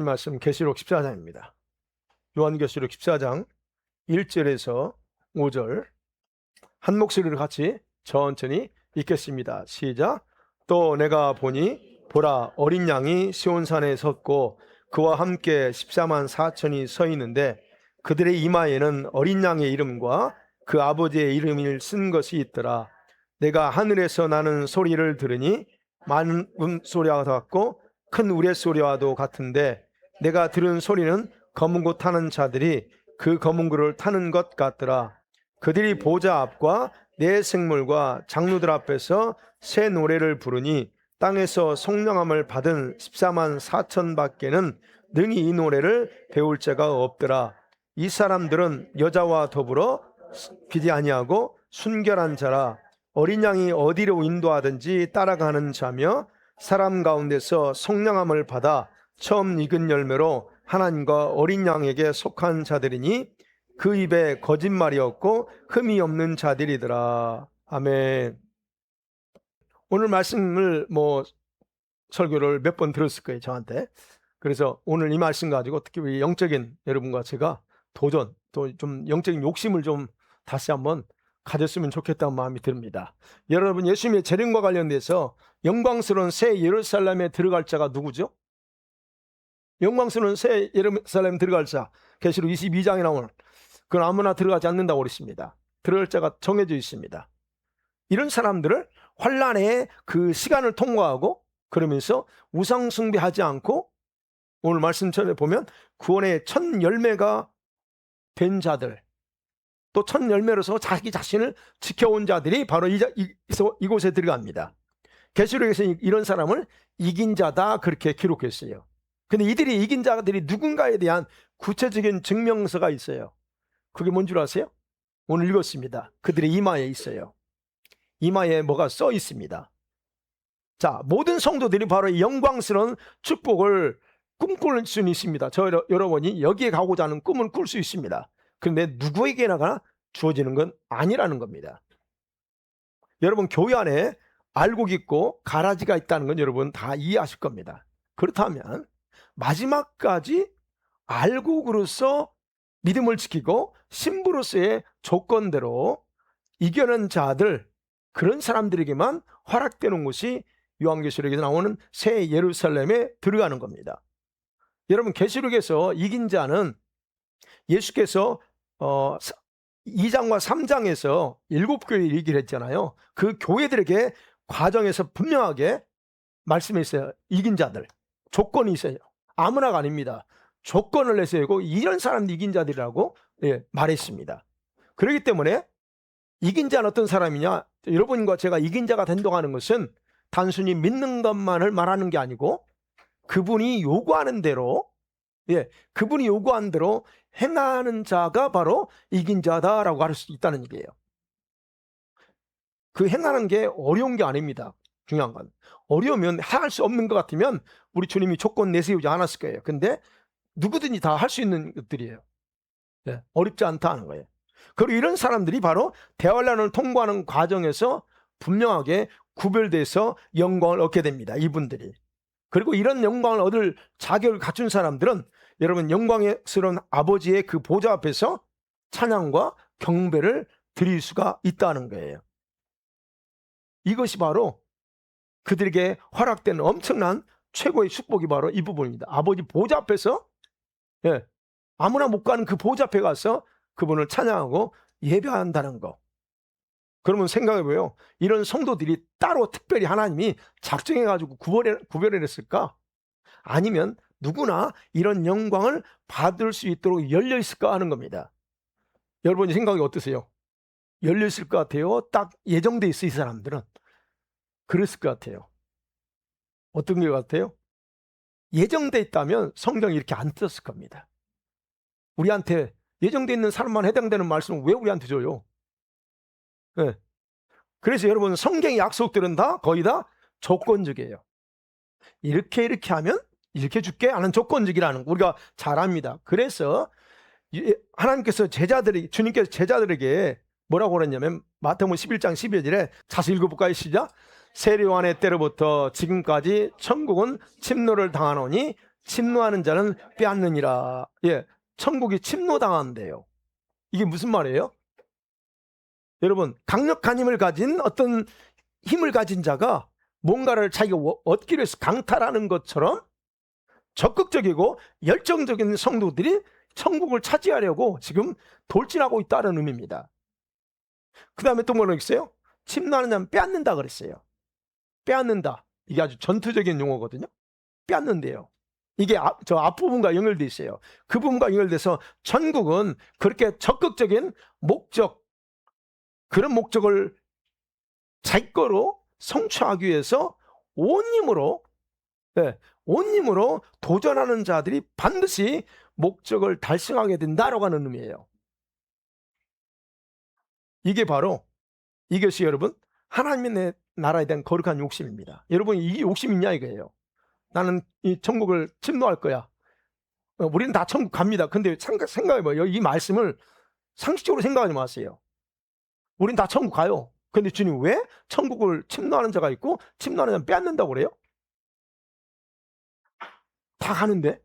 말씀 계시록 14장입니다. 요한계시록 14장 1절에서 5절 한 목소리로 같이 천천히 읽겠습니다. 시작. 또 내가 보니 보라, 어린 양이 시온산에 섰고 그와 함께 14만 4천이 서 있는데 그들의 이마에는 어린 양의 이름과 그 아버지의 이름을 쓴 것이 있더라. 내가 하늘에서 나는 소리를 들으니 많은 소리와 같고 큰 우레소리와도 같은데 내가 들은 소리는 검은 고 타는 자들이 그 검은 고를 타는 것 같더라. 그들이 보좌 앞과 네 생물과 장로들 앞에서 새 노래를 부르니 땅에서 성령함을 받은 14만 4천 밖에는 능히 이 노래를 배울 자가 없더라. 이 사람들은 여자와 더불어 비지 아니하고 순결한 자라. 어린 양이 어디로 인도하든지 따라가는 자며 사람 가운데서 성령함을 받아 처음 익은 열매로 하나님과 어린 양에게 속한 자들이니 그 입에 거짓말이 없고 흠이 없는 자들이더라. 아멘. 오늘 말씀을 설교를 몇 번 들었을 거예요, 저한테. 그래서 오늘 이 말씀 가지고 특히 우리 영적인 여러분과 제가 도전, 또 좀 영적인 욕심을 좀 다시 한번 가졌으면 좋겠다는 마음이 듭니다. 여러분, 예수님의 재림과 관련돼서 영광스러운 새 예루살렘에 들어갈 자가 누구죠? 영광스러운 새 예루살렘에 들어갈 자, 계시록 22장에 나오는, 그건 아무나 들어가지 않는다고 그랬습니다. 들어갈 자가 정해져 있습니다. 이런 사람들을 환란의 그 시간을 통과하고 그러면서 우상 숭배하지 않고 오늘 말씀처럼 보면 구원의 첫 열매가 된 자들, 또 첫 열매로서 자기 자신을 지켜온 자들이 바로 이곳에 들어갑니다. 계시록에서 이런 사람을 이긴 자다 그렇게 기록했어요. 근데 이들이 이긴 자들이 누군가에 대한 구체적인 증명서가 있어요. 그게 뭔 줄 아세요? 오늘 읽었습니다. 그들의 이마에 있어요. 이마에 뭐가 써 있습니다. 자, 모든 성도들이 바로 이 영광스러운 축복을 꿈꿀 수는 있습니다. 여러분이 여기에 가고자 하는 꿈을 꿀 수 있습니다. 그런데 누구에게나 주어지는 건 아니라는 겁니다. 여러분, 교회 안에 알곡 있고 가라지가 있다는 건 여러분 다 이해하실 겁니다. 그렇다면 마지막까지 알곡으로서 믿음을 지키고 신부로서의 조건대로 이겨낸 자들, 그런 사람들에게만 허락되는 곳이 요한계시록에서 나오는 새 예루살렘에 들어가는 겁니다. 여러분, 계시록에서 이긴 자는 예수께서 2장과 3장에서 7교회 얘기를 했잖아요. 그 교회들에게 과정에서 분명하게 말씀했어요. 이긴 자들, 조건이 있어요. 아무나가 아닙니다. 조건을 내세우고 이런 사람들 이긴 자들이라고 말했습니다. 그렇기 때문에 이긴 자는 어떤 사람이냐? 여러분과 제가 이긴 자가 된다고 하는 것은 단순히 믿는 것만을 말하는 게 아니고 그분이 요구하는 대로, 그분이 요구한 대로 행하는 자가 바로 이긴 자다라고 할 수 있다는 얘기예요. 그 행하는 게 어려운 게 아닙니다. 중요한 건 어려우면 할 수 없는 것 같으면 우리 주님이 조건 내세우지 않았을 거예요. 근데 누구든지 다 할 수 있는 것들이에요. 어렵지 않다 하는 거예요. 그리고 이런 사람들이 바로 대환란을 통과하는 과정에서 분명하게 구별돼서 영광을 얻게 됩니다. 이분들이. 그리고 이런 영광을 얻을 자격을 갖춘 사람들은 여러분 영광스러운 아버지의 그 보좌 앞에서 찬양과 경배를 드릴 수가 있다는 거예요. 이것이 바로 그들에게 허락되는 엄청난 최고의 축복이 바로 이 부분입니다. 아버지 보좌 앞에서 아무나 못 가는 그 보좌 앞에 가서 그분을 찬양하고 예배한다는 거. 그러면 생각해보요. 이런 성도들이 따로 특별히 하나님이 작정해가지고 구별을 했을까? 아니면 누구나 이런 영광을 받을 수 있도록 열려있을까 하는 겁니다. 여러분의 생각이 어떠세요? 열려있을 것 같아요? 딱 예정돼 있어, 이 사람들은. 그랬을 것 같아요. 어떤 것 같아요? 예정돼 있다면 성경이 이렇게 안 떴을 겁니다. 우리한테 예정돼 있는 사람만 해당되는 말씀을 왜 우리한테 줘요? 그래서 여러분 성경의 약속들은 다 거의 다 조건적이에요. 이렇게 하면 이렇게 줄게 하는 조건적이라는 거 우리가 잘 압니다. 그래서 하나님께서 주님께서 제자들에게 뭐라고 그랬냐면 마태복음 11장 12절에 자세히 읽어볼까요? 시작. 세례요한의 때로부터 지금까지 천국은 침노를 당하노니 침노하는 자는 빼앗느니라. 예, 천국이 침노당한대요. 이게 무슨 말이에요? 여러분, 강력한 힘을 가진 어떤 힘을 가진 자가 뭔가를 자기가 얻기 위해서 강탈하는 것처럼 적극적이고 열정적인 성도들이 천국을 차지하려고 지금 돌진하고 있다는 의미입니다. 그 다음에 또 뭐라고 했어요? 침노하는 자는 빼앗는다 그랬어요. 빼앗는다. 이게 아주 전투적인 용어거든요. 빼앗는데요. 이게 저 앞부분과 연결돼 있어요. 그 부분과 연결돼서 천국은 그렇게 적극적인 목적, 그런 목적을 자기 거로 성취하기 위해서 온 힘으로, 온 힘으로 도전하는 자들이 반드시 목적을 달성하게 된다라고 하는 의미예요. 이게 바로 이것이 여러분 하나님의 나라에 대한 거룩한 욕심입니다. 여러분이 이 욕심 있냐 이거예요. 나는 이 천국을 침노할 거야. 우리는 다 천국 갑니다. 근데 생각해봐요. 이 말씀을 상식적으로 생각하지 마세요. 우린 다 천국 가요. 근데 주님 왜 천국을 침노하는 자가 있고 침노하는 자는 빼앗는다고 그래요? 다 가는데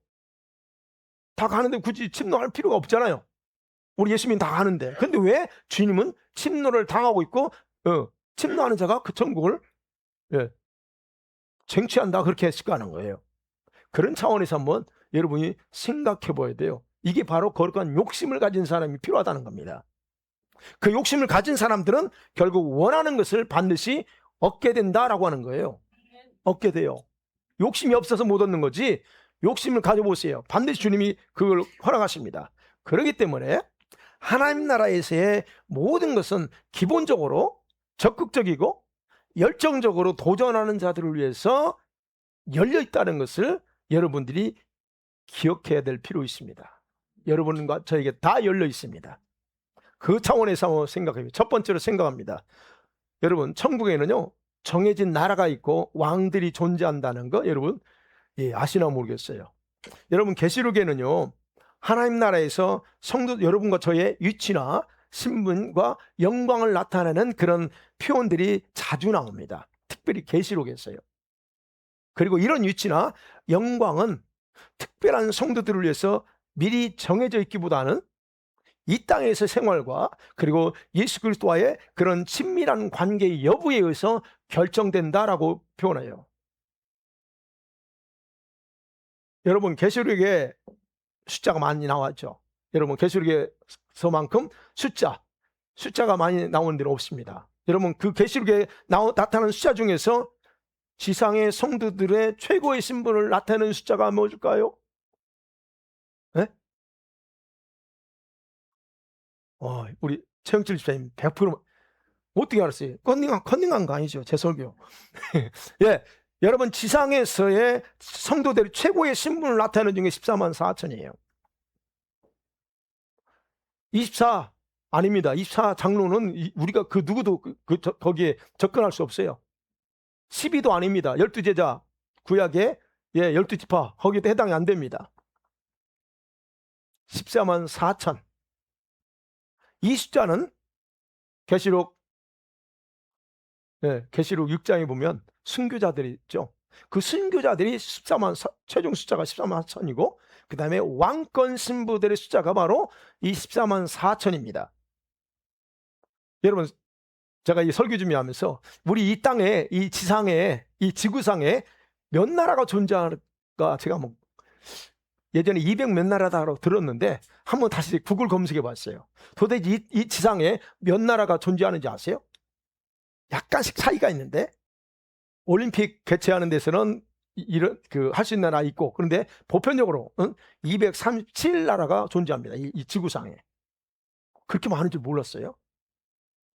굳이 침노할 필요가 없잖아요. 우리 예수님 다 가는데. 근데 왜 주님은 침노를 당하고 있고 침노하는 자가 그 천국을 쟁취한다 그렇게 했을까하는 거예요. 그런 차원에서 한번 여러분이 생각해 봐야 돼요. 이게 바로 거룩한 욕심을 가진 사람이 필요하다는 겁니다. 그 욕심을 가진 사람들은 결국 원하는 것을 반드시 얻게 된다라고 하는 거예요. 얻게 돼요. 욕심이 없어서 못 얻는 거지. 욕심을 가져보세요. 반드시 주님이 그걸 허락하십니다. 그렇기 때문에 하나님 나라에서의 모든 것은 기본적으로 적극적이고 열정적으로 도전하는 자들을 위해서 열려 있다는 것을 여러분들이 기억해야 될 필요 있습니다. 여러분과 저에게 다 열려 있습니다. 그 차원에서 한번 생각해요. 첫 번째로 생각합니다. 여러분, 천국에는요 정해진 나라가 있고 왕들이 존재한다는 거 여러분 아시나 모르겠어요. 여러분, 계시록에는요 하나님 나라에서 성도 여러분과 저의 위치나 신분과 영광을 나타내는 그런 표현들이 자주 나옵니다. 특별히 계시록에서요. 그리고 이런 위치나 영광은 특별한 성도들을 위해서 미리 정해져 있기보다는 이 땅에서 생활과 그리고 예수 그리스도와의 그런 친밀한 관계의 여부에 의해서 결정된다라고 표현해요. 여러분, 계시록에 숫자가 많이 나왔죠. 여러분, 계시록에서만큼 숫자가 많이 나오는 데는 없습니다. 여러분, 그 계시록에 나타나는 숫자 중에서 지상의 성도들의 최고의 신분을 나타내는 숫자가 뭘까요? 네? 우리 최영철 집사님 100% 어떻게 알았어요? 컨닝한 거 아니죠? 제 설교. 예, 여러분, 지상에서의 성도들의 최고의 신분을 나타내는 중에 14만 4천이에요. 24 아닙니다. 24 장로는 우리가 그 누구도 거기에 접근할 수 없어요. 12도 아닙니다. 12제자 구약의 12지파 거기에도 해당이 안 됩니다. 14만 4천. 이 숫자는 계시록 6장에 보면 순교자들이 있죠. 그 순교자들이 최종 숫자가 14만 4천이고 그 다음에 왕권 신부들의 숫자가 바로 이 14만 4천입니다. 여러분, 제가 이 설교 준비하면서 우리 이 땅에, 이 지상에, 이 지구상에 몇 나라가 존재할까 제가 예전에 200 몇 나라다라고 들었는데 한번 다시 구글 검색해 봤어요. 도대체 이 지상에 몇 나라가 존재하는지 아세요? 약간씩 차이가 있는데 올림픽 개최하는 데서는 이런 할 수 있는 나라 있고, 그런데 보편적으로 237나라가 존재합니다. 이 지구상에. 그렇게 많은 줄 몰랐어요.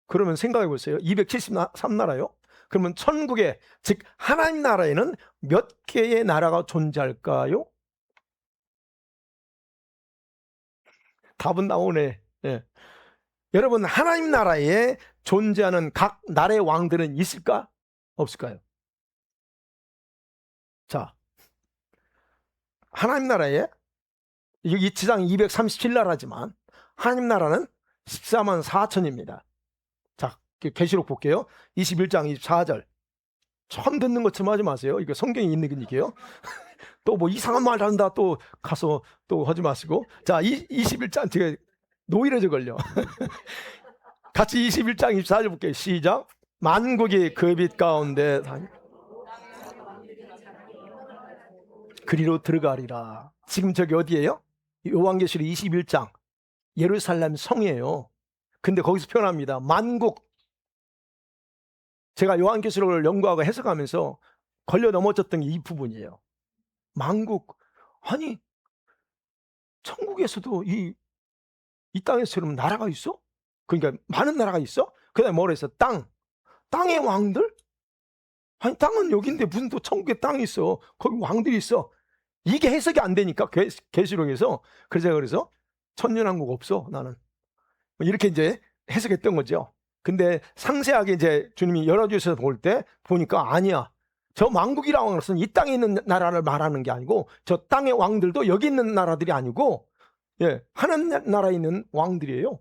그러면 생각해 보세요. 273나라요? 그러면 천국에, 즉 하나님 나라에는 몇 개의 나라가 존재할까요? 답은 나오네. 여러분, 하나님 나라에 존재하는 각 나라의 왕들은 있을까? 없을까요? 자, 하나님 나라에 이 지상 237나라지만 하나님 나라는 14만 4천입니다. 자, 계시록 볼게요. 21장 24절. 처음 듣는 것처럼 하지 마세요. 이거 성경에 있는 얘기예요. 또 뭐 이상한 말 한다 또 가서 또 하지 마시고. 자, 21장 제가 노이로제 걸려. 같이 21장 24절 볼게요. 시작. 만국이 그 빛 가운데 그리로 들어가리라. 지금 저기 어디예요? 요한계시록 21장 예루살렘 성이에요. 근데 거기서 표현합니다. 만국. 제가 요한계시록을 연구하고 해석하면서 걸려 넘어졌던 게 이 부분이에요. 만국. 아니 천국에서도 이 땅에서처럼 나라가 있어? 그러니까 많은 나라가 있어? 그 다음에 뭐라 했어? 땅의 왕들? 아니 땅은 여기인데 무슨 또 천국에 땅이 있어? 거기 왕들이 있어. 이게 해석이 안 되니까 계시록에서. 그래서 천년왕국 없어 나는. 이렇게 이제 해석했던 거죠. 근데 상세하게 이제 주님이 열어주셔서 볼 때 보니까 아니야. 저 만국이라고 하는 것은 이 땅에 있는 나라를 말하는 게 아니고 저 땅의 왕들도 여기 있는 나라들이 아니고 하는 나라에 있는 왕들이에요.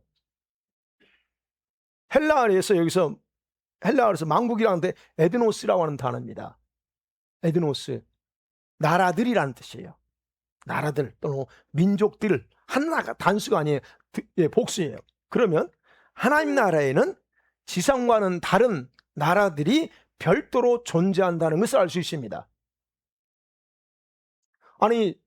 헬라어에서 여기서 헬라어에서 만국이라는데 에드노스라고 하는 단어입니다. 에드노스. 나라들이라는 뜻이에요. 나라들 또는 민족들. 하나가 단수가 아니에요. 복수예요. 그러면 하나님 나라에는 지상과는 다른 나라들이 별도로 존재한다는 것을 알 수 있습니다. 아니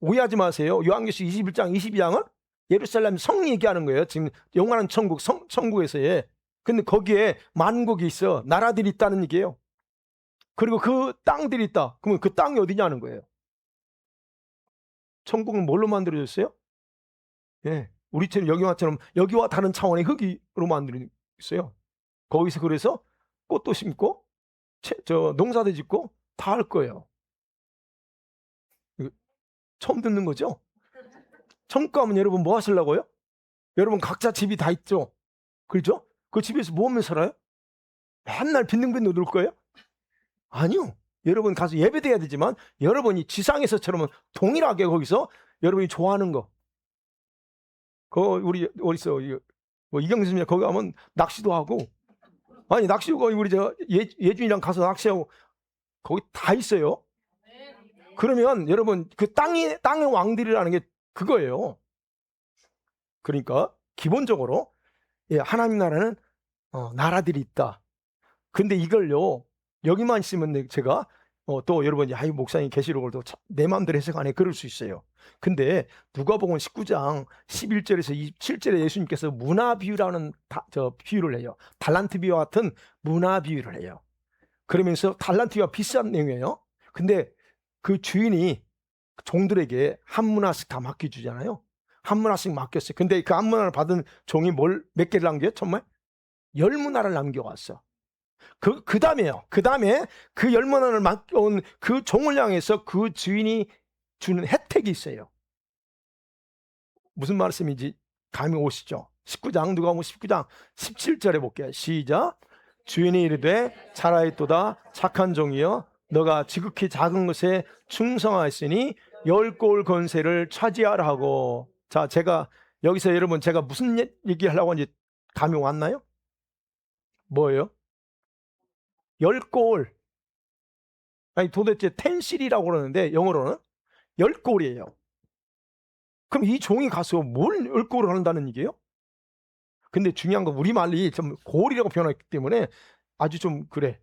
오해하지 마세요. 요한계시록 21장 22장은 예루살렘 성 얘기하는 거예요. 지금 영원한 천국 천국에서의. 근데 거기에 만국이 있어. 나라들이 있다는 얘기예요. 그리고 그 땅들이 있다. 그러면 그 땅이 어디냐는 거예요. 천국은 뭘로 만들어졌어요? 우리처럼 여기와 다른 차원의 흙으로 만들어졌어요. 거기서 그래서 꽃도 심고 농사도 짓고 다 할 거예요. 처음 듣는 거죠? 천국 가면 여러분 뭐 하시려고요? 여러분 각자 집이 다 있죠? 그렇죠? 그 집에서 뭐 하면서 살아요? 맨날 빈둥빈둥 놀 거예요? 아니요. 여러분 가서 예배드려야 되지만 여러분이 지상에서처럼 동일하게 거기서 여러분이 좋아하는 거. 우리 어디서 뭐 이경수님 거기 가면 낚시도 하고, 아니 낚시도 거기 우리 예준이랑 가서 낚시하고 거기 다 있어요. 그러면 여러분 그 땅의 왕들이라는 게 그거예요. 그러니까 기본적으로 하나님 나라는 나라들이 있다. 근데 이걸요 여기만 있으면 제가 또 여러분이 아이 목사님 계시록을 또 내 마음대로 해석 안 해 그럴 수 있어요. 근데 누가복음 19장 11절에서 27절에 예수님께서 문화 비유라는 비유를 해요. 달란트 비유와 같은 문화 비유를 해요. 그러면서 달란트가 비싼 내용이에요. 근데 그 주인이 종들에게 한 문화씩 다 맡겨주잖아요. 한 문화씩 맡겼어요. 근데 그 한 문화를 받은 종이 몇 개를 남겨요? 정말 10문화를 남겨왔어. 그 다음에요. 그 다음에 그 10문화를 맡겨온 그 종을 향해서 그 주인이 주는 혜택이 있어요. 무슨 말씀인지 감이 오시죠? 19장 누가복음 19장 17절에 볼게요. 시작. 주인이 이르되 잘하였도다 착한 종이여 너가 지극히 작은 것에 충성하였으니 10골 권세를 차지하라 하고. 자, 제가 여기서 여러분 제가 무슨 얘기하려고 하는지 감이 왔나요? 뭐예요? 10골. 아니 도대체 텐실이라고 그러는데 영어로는 10골이에요. 그럼 이 종이 가서 뭘 10골을 한다는 얘기예요? 근데 중요한 건 우리말이 좀 골이라고 표현했기 때문에 아주 좀 그래.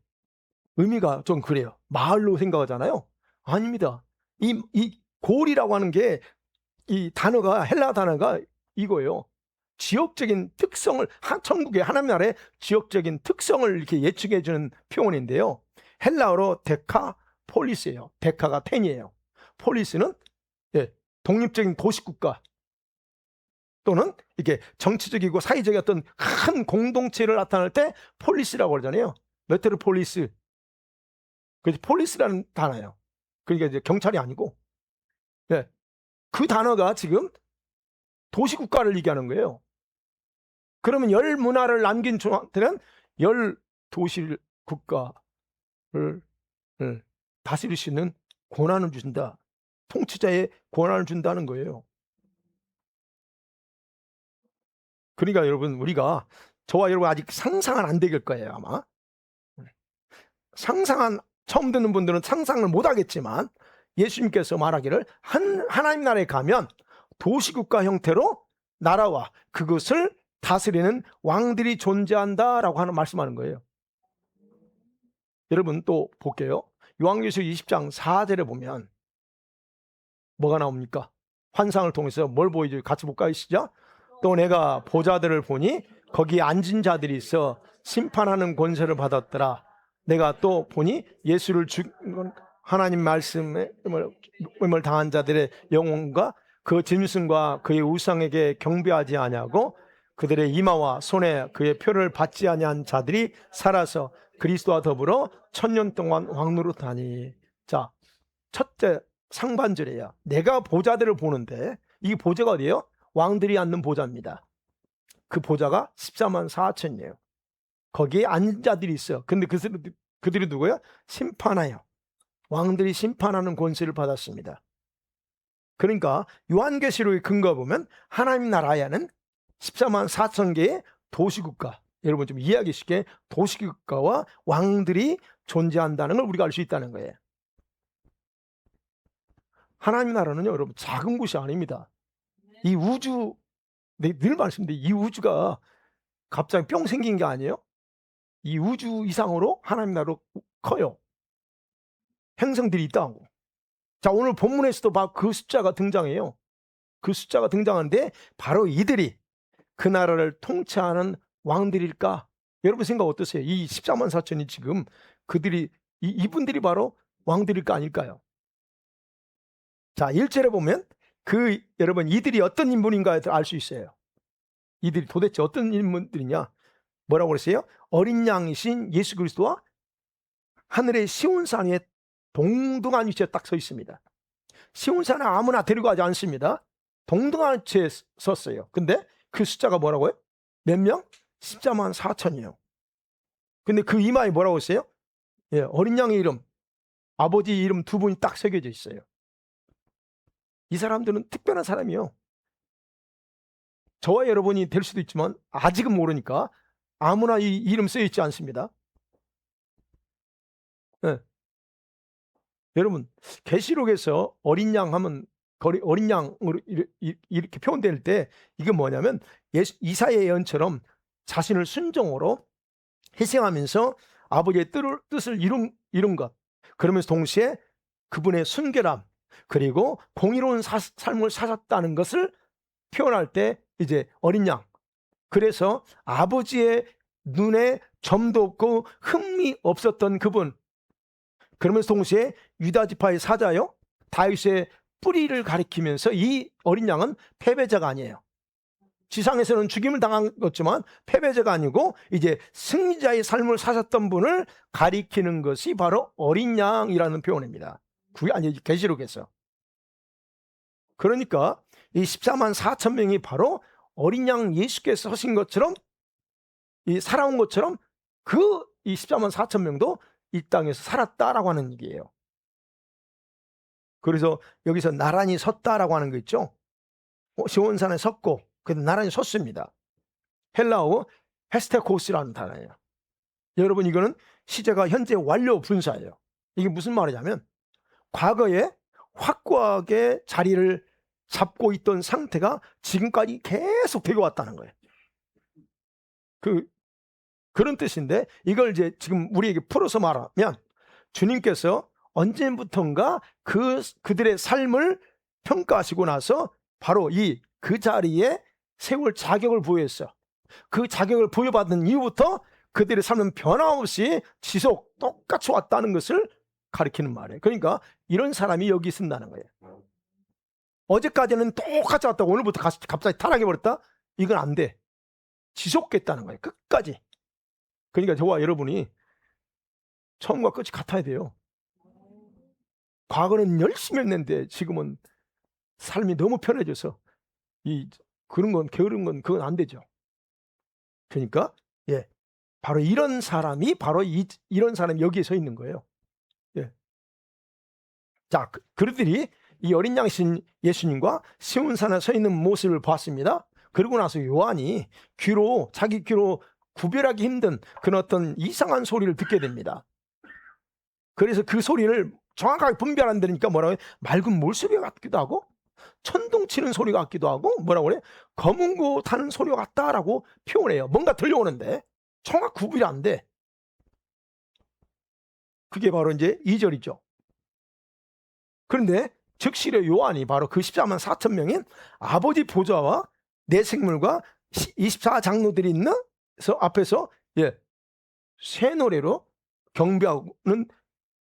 의미가 좀 그래요. 마을로 생각하잖아요. 아닙니다. 이 골이라고 하는 게 이 단어가 헬라 단어가 이거예요. 지역적인 특성을 천국의 하나님 나라의 지역적인 특성을 이렇게 예측해 주는 표현인데요. 헬라어로 데카폴리스예요. 데카가 10이에요. 폴리스는 독립적인 도시국가 또는 이게 정치적이고 사회적인 어떤 큰 공동체를 나타낼 때 폴리스라고 그러잖아요. 메트로폴리스. 그래서 폴리스라는 단어예요. 그러니까 이제 경찰이 아니고 그 단어가 지금 도시국가를 얘기하는 거예요. 그러면 10문화를 남긴 종한테는 10도시국가를 다스릴 수 있는 권한을 주신다. 통치자의 권한을 준다는 거예요. 그러니까 여러분 우리가 저와 여러분 아직 상상은 안 되길 거예요 아마. 처음 듣는 분들은 상상을 못 하겠지만 예수님께서 말하기를 하나님 나라에 가면 도시국가 형태로 나라와 그것을 다스리는 왕들이 존재한다라고 하는 말씀하는 거예요. 여러분 또 볼게요. 요한계시록 20장 4절에 보면 뭐가 나옵니까? 환상을 통해서 뭘 보여줘요? 같이 볼까요? 시작. 또 내가 보좌들을 보니 거기 앉은 자들이 있어 심판하는 권세를 받았더라. 내가 또 보니 예수를 하나님 말씀에 음을 당한 자들의 영혼과 그 짐승과 그의 우상에게 경배하지 아니하고 그들의 이마와 손에 그의 표를 받지 아니한 자들이 살아서 그리스도와 더불어 1000년 동안 왕노릇하니. 자, 첫째 상반절이에요. 내가 보좌들을 보는데 이 보좌가 어디예요? 왕들이 앉는 보좌입니다. 그 보좌가 14만 4천이에요. 거기에 앉은 자들이 있어요. 근데 그들이 누구예요? 심판하여. 왕들이 심판하는 권세를 받았습니다. 그러니까 요한계시록의 근거 보면 하나님 나라에는 14만 4천 개의 도시국가, 여러분 좀 이해하기 쉽게 도시국가와 왕들이 존재한다는 걸 우리가 알 수 있다는 거예요. 하나님 나라는요, 여러분 작은 곳이 아닙니다. 이 우주, 늘 말씀드린 이 우주가 갑자기 뿅 생긴 게 아니에요. 이 우주 이상으로 하나님 나라로 커요. 행성들이 있다고. 자, 오늘 본문에서도 그 숫자가 등장해요. 그 숫자가 등장하는데 바로 이들이 그 나라를 통치하는 왕들일까? 여러분 생각 어떠세요? 이 14만 4천이 지금 이분들이 바로 왕들일까 아닐까요? 자, 1절에 보면 여러분 이들이 어떤 인물인가에 알 수 있어요. 이들이 도대체 어떤 인물들이냐? 뭐라고 그랬어요? 어린 양이신 예수 그리스도와 하늘의 시온산 위에 동등한 위치에 딱 서 있습니다. 시온산에 아무나 데리고 가지 않습니다. 동등한 위치에 섰어요. 근데 그 숫자가 뭐라고요? 몇 명? 14만 4천이요. 근데 그 이마에 뭐라고 했어요? 예, 어린 양의 이름, 아버지 이름 두 분이 딱 새겨져 있어요. 이 사람들은 특별한 사람이요. 저와 여러분이 될 수도 있지만 아직은 모르니까 아무나 이 이름 쓰여 있지 않습니다. 예. 여러분 계시록에서 어린 양 하면 어린 양으로 이렇게 표현될 때 이게 뭐냐면 이사야의 예언처럼 자신을 순종으로 희생하면서 아버지의 뜻을 이룬 것, 그러면서 동시에 그분의 순결함 그리고 공의로운 삶을 사셨다는 것을 표현할 때 이제 어린 양. 그래서 아버지의 눈에 점도 없고 흠이 없었던 그분, 그러면서 동시에 유다 지파의 사자요 다윗의 뿌리를 가리키면서 이 어린 양은 패배자가 아니에요. 지상에서는 죽임을 당한 거지만 패배자가 아니고 이제 승리자의 삶을 사셨던 분을 가리키는 것이 바로 어린 양이라는 표현입니다. 그게 아니 계시록에서. 그러니까 이 14만 4천 명이 바로 어린 양 예수께서 하신 것처럼 살아온 것처럼 이 14만 4천 명도 이 땅에서 살았다라고 하는 얘기예요. 그래서 여기서 나란히 섰다라고 하는 거 있죠. 시온산에 섰고 나란히 섰습니다. 헬라어 헤스테코스라는 단어예요. 여러분 이거는 시제가 현재 완료 분사예요. 이게 무슨 말이냐면 과거에 확고하게 자리를 잡고 있던 상태가 지금까지 계속 되어왔다는 거예요. 그런 뜻인데 이걸 이제 지금 우리에게 풀어서 말하면 주님께서 언제부턴가 그들의 삶을 평가하시고 나서 바로 그 자리에 세울 자격을 부여했어. 그 자격을 부여받은 이후부터 그들의 삶은 변함없이 지속 똑같이 왔다는 것을 가리키는 말이에요. 그러니까 이런 사람이 여기 있는다는 거예요. 어제까지는 똑같이 왔다고 오늘부터 갑자기 타락해버렸다? 이건 안 돼. 지속했다는 거예요. 끝까지. 그러니까 저와 여러분이 처음과 끝이 같아야 돼요. 과거는 열심히 했는데 지금은 삶이 너무 편해져서 그런 건 게으른 건 그건 안 되죠. 그러니까 바로 이런 사람이 이런 사람이 여기에 서 있는 거예요. 자, 그들이 이 어린 양신 예수님과 시온산에 서 있는 모습을 봤습니다. 그러고 나서 요한이 자기 귀로 구별하기 힘든 그런 어떤 이상한 소리를 듣게 됩니다. 그래서 그 소리를 정확하게 분별 안 되니까 뭐라고 해? 맑은 물소리 같기도 하고 천둥 치는 소리 같기도 하고 뭐라고 그래? 검은 고 타는 소리 같다라고 표현해요. 뭔가 들려오는데 정확 구분이 안 돼. 그게 바로 이제 2절이죠. 그런데 즉시로 요한이 바로 그 14만 4천 명인 아버지 보좌와 내 생물과 24장로들이 있는 앞에서 새 노래로 경배하는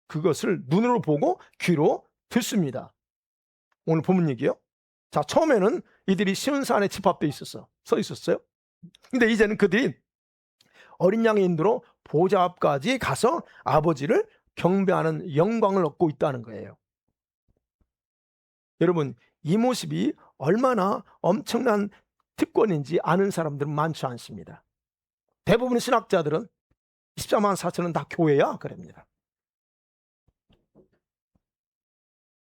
그것을 눈으로 보고 귀로 듣습니다. 오늘 본문 얘기요. 자, 처음에는 이들이 시온산에 집합되어 서 있었어요. 근데 이제는 그들이 어린 양의 인도로 보좌 앞까지 가서 아버지를 경배하는 영광을 얻고 있다는 거예요. 여러분, 이 모습이 얼마나 엄청난 특권인지 아는 사람들은 많지 않습니다. 대부분의 신학자들은 14만 4천은 다 교회야 그럽니다.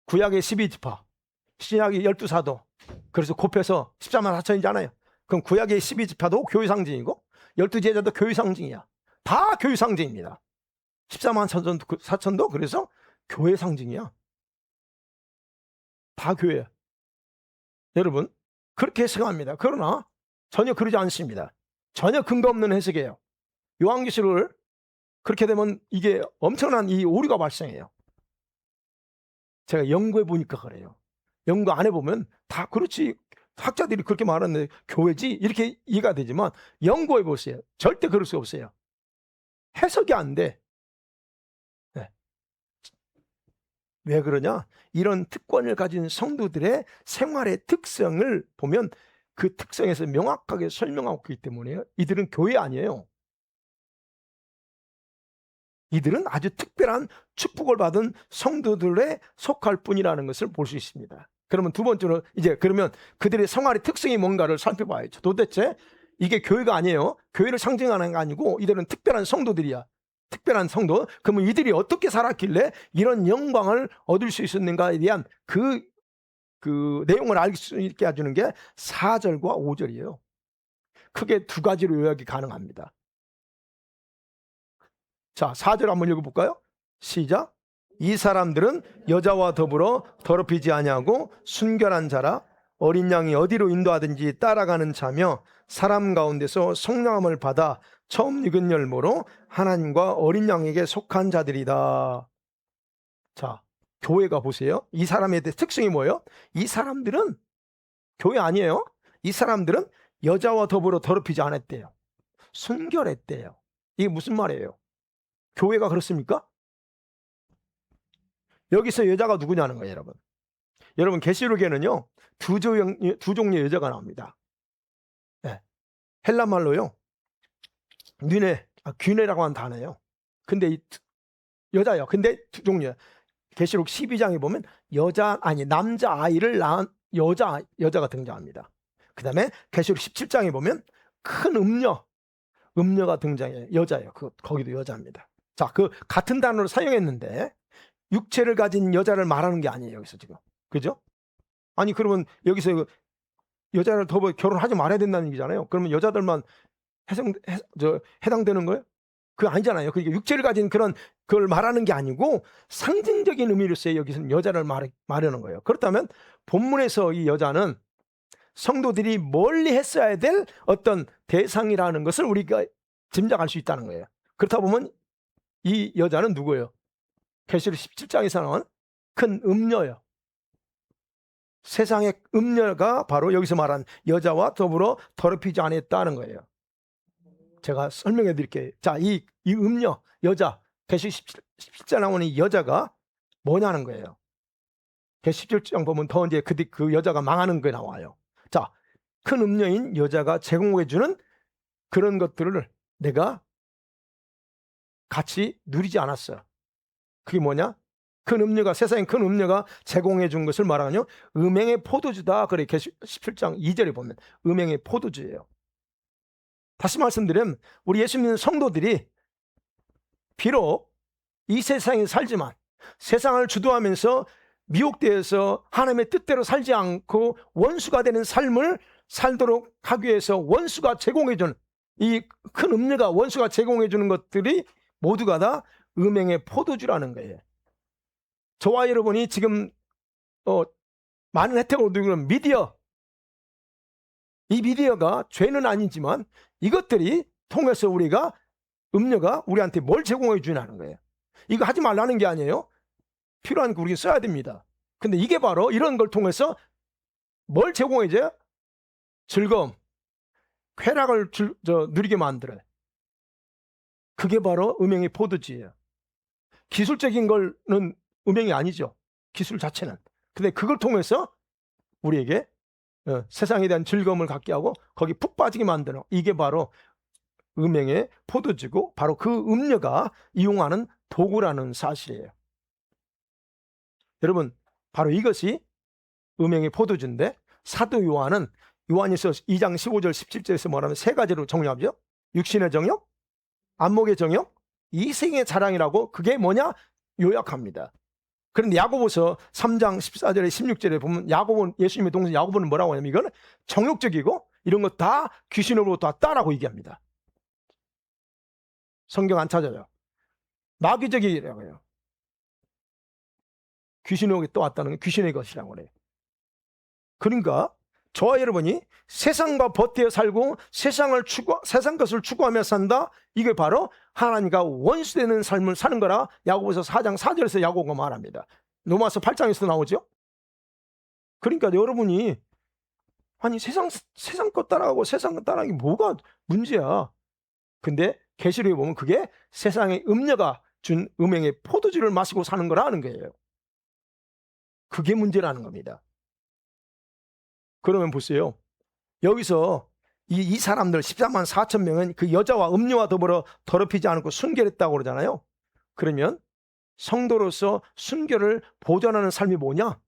구약의 12지파, 신약의 12사도, 그래서 곱해서 14만 4천이잖아요. 그럼 구약의 12지파도 교회 상징이고 12제자도 교회 상징이야. 다 교회 상징입니다. 14만 4천도 그래서 교회 상징이야. 다 교회야. 여러분, 그렇게 해석합니다. 그러나 전혀 그러지 않습니다. 전혀 근거 없는 해석이에요. 요한계시록을 그렇게 되면 이게 엄청난 이 오류가 발생해요. 제가 연구해 보니까 그래요. 연구 안 해보면 다 그렇지, 학자들이 그렇게 말하는데 교회지 이렇게 이해가 되지만 연구해 보세요. 절대 그럴 수 없어요. 해석이 안 돼. 네. 왜 그러냐? 이런 특권을 가진 성도들의 생활의 특성을 보면 그 특성에서 명확하게 설명하고 있기 때문에요. 이들은 교회 아니에요. 이들은 아주 특별한 축복을 받은 성도들에 속할 뿐이라는 것을 볼 수 있습니다. 그러면 두 번째로 이제 그러면 그들의 생활의 특성이 뭔가를 살펴봐야죠. 도대체 이게 교회가 아니에요. 교회를 상징하는 게 아니고 이들은 특별한 성도들이야. 특별한 성도. 그러면 이들이 어떻게 살았길래 이런 영광을 얻을 수 있었는가에 대한 그 내용을 알 수 있게 해주는 게 4절과 5절이에요. 크게 두 가지로 요약이 가능합니다. 자, 4절 한번 읽어볼까요? 시작. 이 사람들은 여자와 더불어 더럽히지 아니하고 순결한 자라 어린 양이 어디로 인도하든지 따라가는 자며 사람 가운데서 성령함을 받아 처음 익은 열매로 하나님과 어린 양에게 속한 자들이다. 자, 교회가 보세요. 이 사람의 특성이 뭐예요? 이 사람들은 교회 아니에요. 이 사람들은 여자와 더불어 더럽히지 않았대요. 순결했대요. 이게 무슨 말이에요? 교회가 그렇습니까? 여기서 여자가 누구냐는 거예요, 여러분. 여러분, 계시록에는요 두 종류의 여자가 나옵니다. 네. 헬라 말로요 귀네라고 하는 단어예요. 근데 이 여자예요. 근데 두 종류예요. 계시록 12장에 보면 남자 아이를 낳은 여자가 등장합니다. 그 다음에 계시록 17장에 보면 큰 음녀가 등장해요. 여자예요. 거기도 여자입니다. 자, 그 같은 단어를 사용했는데 육체를 가진 여자를 말하는 게 아니에요. 여기서 지금. 그죠? 아니 그러면 여기서 여자를 더 결혼하지 말아야 된다는 얘기잖아요. 그러면 여자들만 해당되는 거예요? 그거 아니잖아요. 그러니까 육체를 가진 그걸 말하는 게 아니고 상징적인 의미로서의 여기서는 여자를 말하는 거예요. 그렇다면 본문에서 이 여자는 성도들이 멀리 했어야 될 어떤 대상이라는 것을 우리가 짐작할 수 있다는 거예요. 그렇다 보면 이 여자는 누구예요? 계시록 17장에서 나온 큰 음녀예요. 세상의 음녀가 바로 여기서 말한 여자와 더불어 더럽히지 않았다는 거예요. 제가 설명해 드릴게요. 자, 이 음녀, 여자, 계시록 17장 나오는 이 여자가 뭐냐는 거예요. 계시록 17장 보면 더 이제 그 여자가 망하는 게 나와요. 자, 큰 음녀인 여자가 제공해주는 그런 것들을 내가 같이 누리지 않았어요. 그게 뭐냐? 세상에 큰 음녀가 제공해 준 것을 말하냐? 음행의 포도주다. 그래, 계시록 17장 2절에 보면 음행의 포도주예요. 다시 말씀드리면 우리 예수 믿는 성도들이 비록 이 세상에 살지만 세상을 주도하면서 미혹되어서 하나님의 뜻대로 살지 않고 원수가 되는 삶을 살도록 하기 위해서 원수가 제공해주는 이 큰 음녀가 원수가 제공해주는 것들이 모두가 다 음행의 포도주라는 거예요. 저와 여러분이 지금 많은 혜택을 누리는 미디어, 이 미디어가 죄는 아니지만 이것들이 통해서 우리가 음료가 우리한테 뭘 제공해 주냐는 거예요. 이거 하지 말라는 게 아니에요. 필요한 거 우리가 써야 됩니다. 근데 이게 바로 이런 걸 통해서 뭘 제공해 줘요? 즐거움, 쾌락을 누리게 만들어요. 그게 바로 음행의 포도주예요. 기술적인 거는 음행이 아니죠. 기술 자체는. 근데 그걸 통해서 우리에게 세상에 대한 즐거움을 갖게 하고 거기 푹 빠지게 만드는, 이게 바로 음행의 포도주고 바로 그 음료가 이용하는 도구라는 사실이에요. 여러분, 바로 이것이 음행의 포도주인데, 사도 요한은 요한일서 2장 15절 17절에서 뭐라면 세 가지로 정의하죠. 육신의 정욕, 안목의 정욕, 이생의 자랑이라고, 그게 뭐냐? 요약합니다. 그런데 야고보서 3장 14절에 16절에 보면 예수님의 동생 야고보는 뭐라고 하냐면 이거는 정욕적이고 이런 거 다 귀신으로부터 왔다라고 얘기합니다. 성경 안 찾아요. 마귀적이라고 해요. 귀신으로부터 왔다는 게 귀신의 것이라고 그래요. 그러니까 저와 여러분이 세상과 버티어 살고 세상 것을 추구하며 산다. 이게 바로 하나님과 원수되는 삶을 사는 거라 야고보서 4장 4절에서 야고보가 말합니다. 로마서 8장에서 나오죠. 그러니까 여러분이 아니 세상 것 따라가고 세상 것 따라가기 뭐가 문제야. 근데 계시록에 보면 그게 세상의 음녀가 준 음행의 포도주를 마시고 사는 거라는 거예요. 그게 문제라는 겁니다. 그러면 보세요. 여기서 이 사람들 14만 4천 명은 그 여자와 음료와 더불어 더럽히지 않고 순결했다고 그러잖아요. 그러면 성도로서 순결을 보존하는 삶이 뭐냐?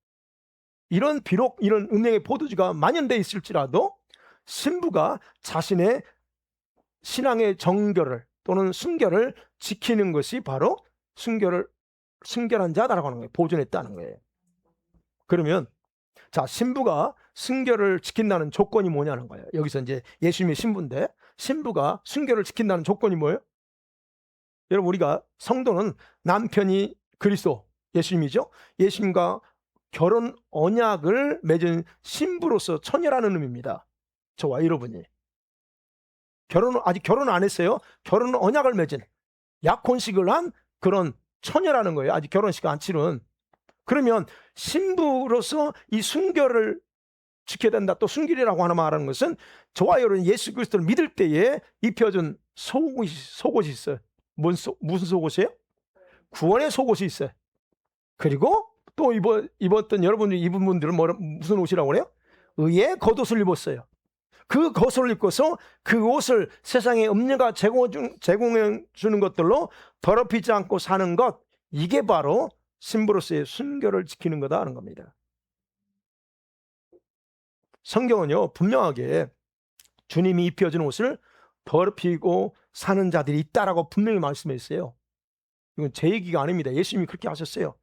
비록 이런 음행의 포도주가 만연되어 있을지라도 신부가 자신의 신앙의 정결을 또는 순결을 지키는 것이 바로 순결한 자다라고 하는 거예요. 보존했다는 거예요. 그러면 자, 신부가 순결을 지킨다는 조건이 뭐냐는 거예요. 여기서 이제 예수님의 신부인데, 신부가 순결을 지킨다는 조건이 뭐예요? 여러분, 우리가 성도는 남편이 그리스도 예수님이죠. 예수님과 결혼 언약을 맺은 신부로서 처녀라는 의미입니다. 저와 여러분이 아직 결혼 안 했어요. 결혼 언약을 맺은, 약혼식을 한 그런 처녀라는 거예요. 아직 결혼식 안 치른. 그러면 신부로서 이 순결을 지켜야 된다. 또 순결이라고 하나 말하는 것은 저와 여러분 예수 그리스도를 믿을 때에 입혀준 속옷이 있어요. 무슨 속옷이에요? 구원의 속옷이 있어요. 그리고 또 입었던 여러분들이 입은 분들은 무슨 옷이라고 그래요? 의의 겉옷을 입었어요. 그 겉옷을 입고서 그 옷을 세상의 음녀가 제공해 주는 것들로 더럽히지 않고 사는 것, 이게 바로 신부로서의 순결을 지키는 거다 하는 겁니다. 성경은요, 분명하게 주님이 입혀준 옷을 더럽히고 사는 자들이 있다라고 분명히 말씀했어요. 이건 제 얘기가 아닙니다. 예수님이 그렇게 하셨어요.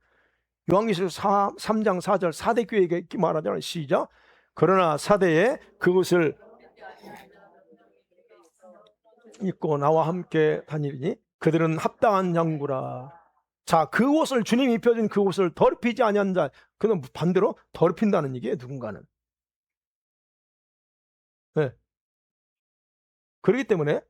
요한계시록 3장 4절 4대 교회에게 말하잖아요. 시작. 그러나 4대에 그것을 입고 나와 함께 다니리니 그들은 합당한 양구라. 자, 그 옷을 주님이 입혀준 그 옷을 더럽히지 아니한 자, 그는 반대로 더럽힌다는 얘기예요. 누군가는. 네. 그렇기 때문에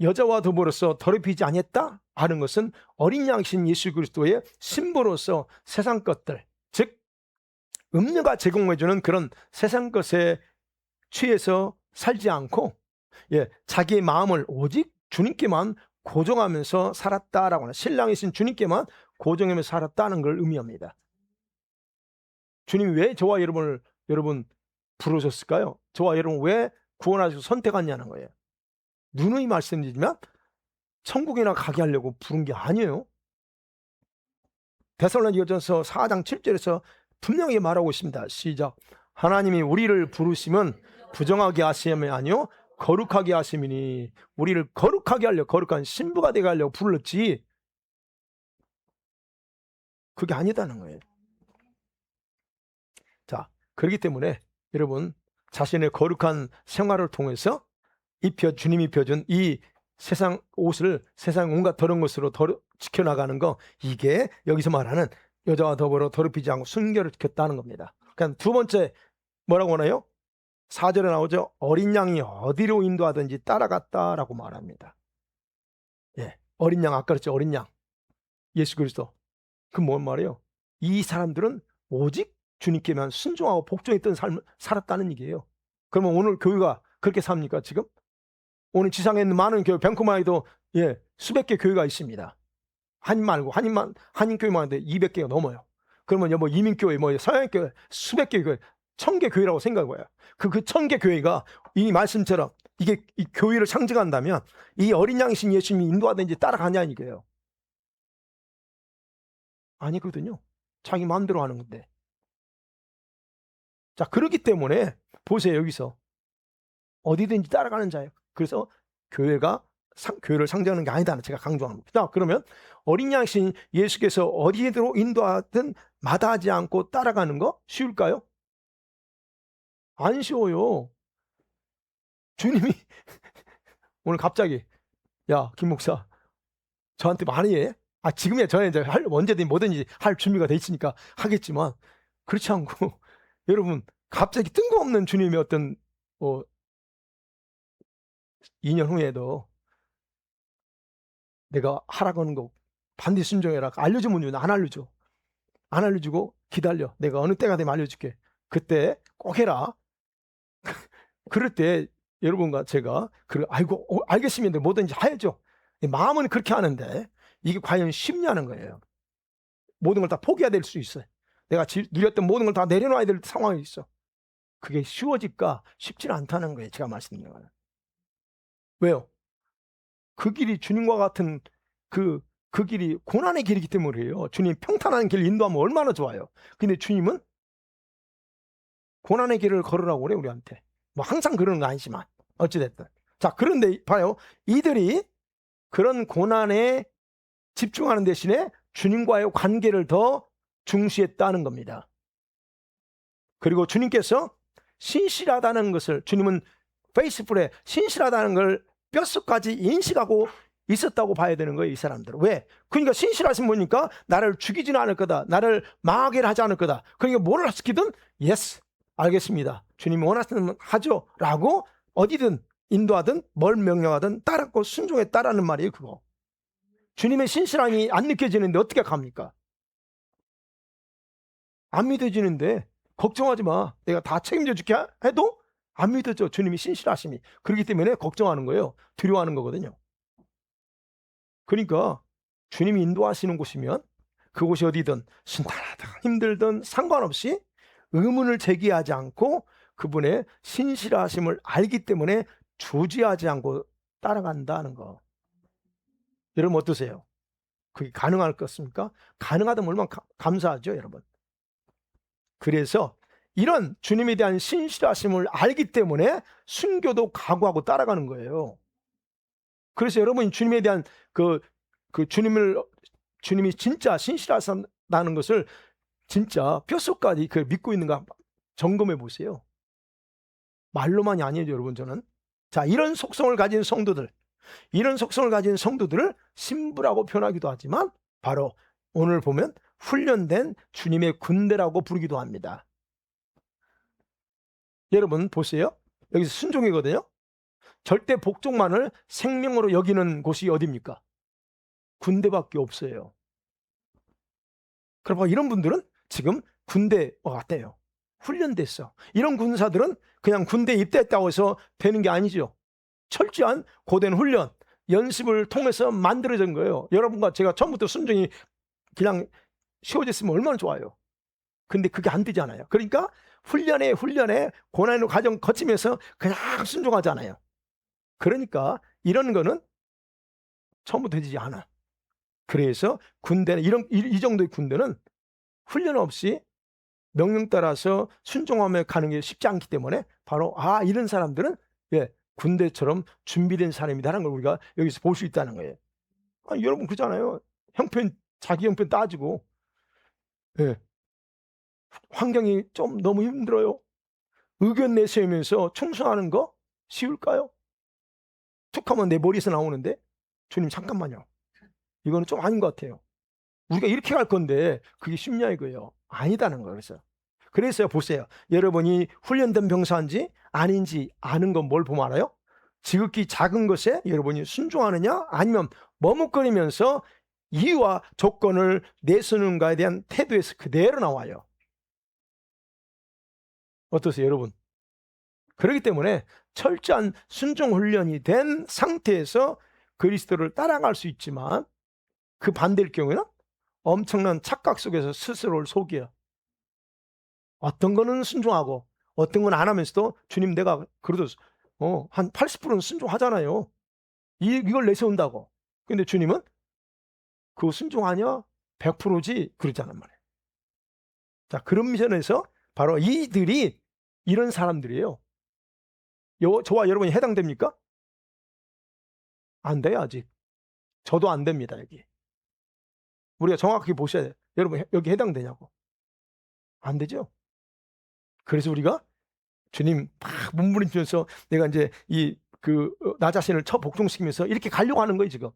여자와 더불어서 더럽히지 아니했다 하는 것은 어린 양신 예수 그리스도의 신부로서 세상 것들, 즉 음료가 제공해주는 그런 세상 것에 취해서 살지 않고 자기의 마음을 오직 주님께만 고정하면서 살았다라고 하는, 신랑이신 주님께만 고정하면서 살았다는 걸 의미합니다. 주님이 왜 저와 여러분 부르셨을까요? 저와 여러분 왜 구원하셔서 선택하냐는 거예요. 누누이 말씀드리지만 천국이나 가게 하려고 부른 게 아니에요. 데살로니가전서 4장 7절에서 분명히 말하고 있습니다. 시작. 하나님이 우리를 부르시면 부정하게 하심이 아니요 거룩하게 하심이니, 우리를 거룩하게 하려고, 거룩한 신부가 되게 하려고 불렀지 그게 아니다는 거예요. 자, 그렇기 때문에 여러분 자신의 거룩한 생활을 통해서 주님이 입혀준 이 세상 옷을 세상 온갖 더러운 것으로 지켜나가는 거, 이게 여기서 말하는 여자와 더불어 더럽히지 않고 순결을 지켰다는 겁니다. 그러니까 두 번째 뭐라고 하나요? 4절에 나오죠. 어린 양이 어디로 인도하든지 따라갔다라고 말합니다. 예, 어린 양, 아까 그랬죠. 어린 양, 예수 그리스도. 그 뭔 말이에요? 이 사람들은 오직 주님께만 순종하고 복종했던 삶을 살았다는 얘기예요. 그러면 오늘 교회가 그렇게 삽니까 지금? 오늘 지상에 있는 많은 교회, 밴쿠버에도 예, 수백 개 교회가 있습니다. 한인 말고 한인 교회만 하는데 200개가 넘어요. 그러면 뭐 이민교회, 뭐 서양교회 수백 개 교회, 1000개 교회라고 생각해봐요. 그 1000개 교회가 이 말씀처럼 이게 이 교회를 상징한다면 이 어린 양이신 예수님이 인도하든지 따라가냐 이거예요. 아니거든요. 자기 마음대로 하는 건데. 자, 그렇기 때문에 보세요. 여기서 어디든지 따라가는 자예요. 그래서 교회가 교회를 상징하는 게 아니다는 제가 강조합니다. 자, 그러면 어린 양이신 예수께서 어디로 인도하든 마다하지 않고 따라가는 거 쉬울까요? 안 쉬워요. 주님이 오늘 갑자기 야, 김 목사 저한테 많이 해? 지금이야 저는 이제 언제든지 뭐든지 할 준비가 돼 있으니까 하겠지만 그렇지 않고 여러분 갑자기 뜬금없는 주님의 어떤 2년 후에도 내가 하라고 하는 거 반드시 순종해라. 알려주면 안 알려줘. 안 알려주고 기다려. 내가 어느 때가 되면 알려줄게. 그때 꼭 해라. 그럴 때 여러분과 제가 아이고 알겠습니다. 뭐든지 해야죠. 마음은 그렇게 하는데 이게 과연 쉽냐는 거예요. 모든 걸 다 포기해야 될 수 있어요. 내가 누렸던 모든 걸 다 내려놔야 될 상황이 있어. 그게 쉬워질까? 쉽지는 않다는 거예요. 제가 말씀드린 거는. 왜요? 그 길이 주님과 같은 그 길이 고난의 길이기 때문이에요. 주님 평탄한 길 인도하면 얼마나 좋아요. 근데 주님은 고난의 길을 걸으라고 그래 우리한테. 뭐 항상 그러는 거 아니지만 어찌됐든. 자, 그런데 봐요. 이들이 그런 고난에 집중하는 대신에 주님과의 관계를 더 중시했다는 겁니다. 그리고 주님께서 신실하다는 것을, 주님은 페이스풀에 신실하다는 걸 뼛속까지 인식하고 있었다고 봐야 되는 거예요, 이 사람들은. 왜? 그러니까 신실하신 분이니까 나를 죽이지는 않을 거다, 나를 망하게 하지 않을 거다. 그러니까 뭘 시키든 예스, 알겠습니다, 주님이 원하시는 하죠 라고 어디든 인도하든 뭘 명령하든 따랐고 순종했다라는 말이에요. 그거 주님의 신실함이 안 느껴지는데 어떻게 갑니까? 안 믿어지는데 걱정하지 마, 내가 다 책임져 줄게 해도 안 믿어져. 주님이 신실하심이. 그렇기 때문에 걱정하는 거예요. 두려워하는 거거든요. 그러니까 주님이 인도하시는 곳이면 그곳이 어디든 순탄하든 힘들든 상관없이 의문을 제기하지 않고 그분의 신실하심을 알기 때문에 주지하지 않고 따라간다는 거. 여러분 어떠세요? 그게 가능할 것 같습니까? 가능하다면 얼마나 감사하죠, 여러분. 그래서 이런 주님에 대한 신실하심을 알기 때문에 순교도 각오하고 따라가는 거예요. 그래서 여러분 주님에 대한 주님이 진짜 신실하다는 것을 진짜 뼛속까지 믿고 있는가 점검해 보세요. 말로만이 아니에요, 여러분. 저는 자, 이런 속성을 가진 성도들을 신부라고 표현하기도 하지만 바로 오늘 보면 훈련된 주님의 군대라고 부르기도 합니다. 여러분 보세요. 여기서 순종이거든요. 절대 복종만을 생명으로 여기는 곳이 어디입니까? 군대밖에 없어요. 그러니까 이런 분들은 지금 군대와 같아요. 훈련됐어. 이런 군사들은 그냥 군대에 입대했다고 해서 되는 게 아니죠. 철저한 고된 훈련, 연습을 통해서 만들어진 거예요. 여러분과 제가 처음부터 순종이 그냥 쉬워졌으면 얼마나 좋아요. 근데 그게 안 되잖아요. 그러니까 훈련에 고난의 과정 거치면서 그냥 순종하잖아요. 그러니까 이런 거는 처음부터 되지 않아. 그래서 군대는 이 정도의 군대는 훈련 없이 명령 따라서 순종하며 가는 게 쉽지 않기 때문에 바로 이런 사람들은 군대처럼 준비된 사람이다라는 걸 우리가 여기서 볼 수 있다는 거예요. 여러분 그잖아요. 자기 형편 따지고 환경이 좀 너무 힘들어요. 의견 내세우면서 충성하는 거 쉬울까요? 툭하면 내 머리에서 나오는데 주님 잠깐만요. 이거는 좀 아닌 것 같아요. 우리가 이렇게 갈 건데 그게 쉽냐 이거예요. 아니다는 거예요. 그래서 보세요. 여러분이 훈련된 병사인지 아닌지 아는 건 뭘 보면 알아요? 지극히 작은 것에 여러분이 순종하느냐 아니면 머뭇거리면서 이유와 조건을 내세우는가에 대한 태도에서 그대로 나와요. 어떠세요 여러분? 그렇기 때문에 철저한 순종 훈련이 된 상태에서 그리스도를 따라갈 수 있지만 그 반대일 경우에는 엄청난 착각 속에서 스스로를 속여. 어떤 거는 순종하고 어떤 건 안 하면서도 주님 내가 그래도 한 80%는 순종하잖아요. 이걸 내세운다고. 근데 주님은 그거 순종하냐? 100%지 그러잖아요 말이에요. 자, 그런 미션에서 바로 이들이 이런 사람들이에요. 저와 여러분이 해당됩니까? 안 돼요 아직. 저도 안 됩니다 여기. 우리가 정확하게 보셔야 돼요. 여러분 여기 해당되냐고. 안 되죠. 그래서 우리가 주님 막 몸부림치면서 내가 이제 나 자신을 복종시키면서 이렇게 가려고 하는 거예요 지금.